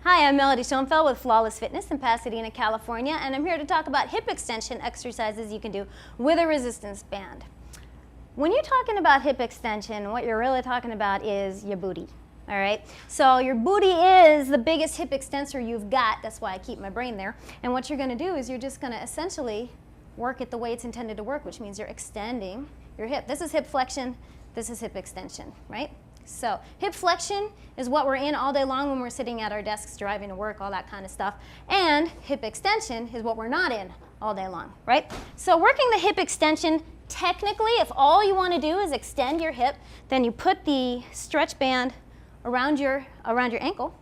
Hi, I'm Melody Schoenfeld with Flawless Fitness in Pasadena, California, and I'm here to talk about hip extension exercises you can do with a resistance band. When you're talking about hip extension, what you're really talking about is your booty, all right? So your booty is the biggest hip extensor you've got. That's why I keep my brain there. And what you're going to do is you're just going to essentially work it the way it's intended to work, which means you're extending your hip. This is hip flexion. This is hip extension, right? So hip flexion is what we're in all day long when we're sitting at our desks, driving to work, all that kind of stuff. And hip extension is what we're not in all day long, right? So working the hip extension, technically, if all you want to do is extend your hip, then you put the stretch band around your ankle,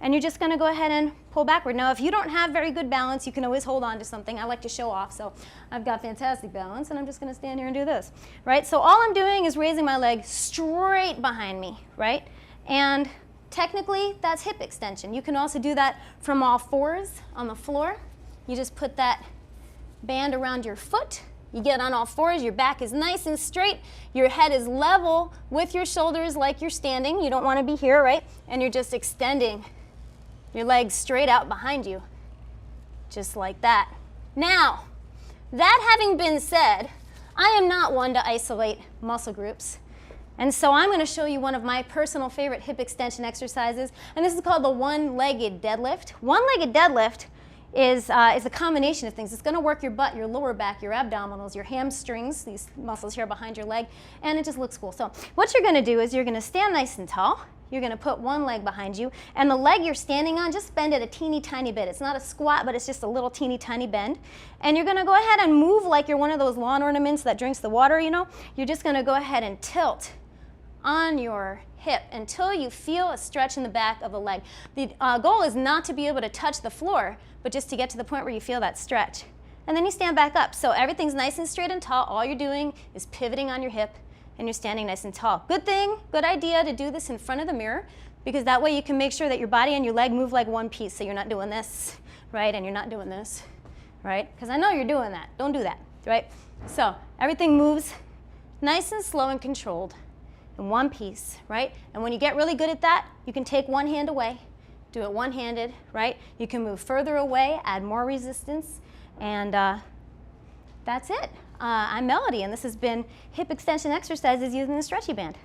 and you're just going to go ahead and pull backward. Now, if you don't have very good balance, you can always hold on to something. I like to show off, so I've got fantastic balance, and I'm just going to stand here and do this, right? So all I'm doing is raising my leg straight behind me, right? And technically, that's hip extension. You can also do that from all fours on the floor. You just put that band around your foot. You get on all fours, your back is nice and straight, your head is level with your shoulders like you're standing. You don't want to be here, right? And you're just extending your legs straight out behind you, just like that. Now, that having been said, I am not one to isolate muscle groups. And so I'm going to show you one of my personal favorite hip extension exercises, and this is called the one-legged deadlift. One-legged deadlift is a combination of things. It's going to work your butt, your lower back, your abdominals, your hamstrings, these muscles here behind your leg, and it just looks cool. So what you're going to do is you're going to stand nice and tall. You're going to put one leg behind you, and the leg you're standing on, just bend it a teeny tiny bit. It's not a squat, but it's just a little teeny tiny bend. And you're going to go ahead and move like you're one of those lawn ornaments that drinks the water, you know. You're just going to go ahead and tilt on your hip until you feel a stretch in the back of the leg. The goal is not to be able to touch the floor, but just to get to the point where you feel that stretch. And then you stand back up. So everything's nice and straight and tall. All you're doing is pivoting on your hip, and you're standing nice and tall. Good thing, good idea to do this in front of the mirror, because that way you can make sure that your body and your leg move like one piece, so you're not doing this, right, and you're not doing this, right? Because I know you're doing that. Don't do that, right? So everything moves nice and slow and controlled in one piece, right? And when you get really good at that, you can take one hand away, do it one-handed, right? You can move further away, add more resistance, and that's it. I'm Melody, and this has been hip extension exercises using the stretchy band.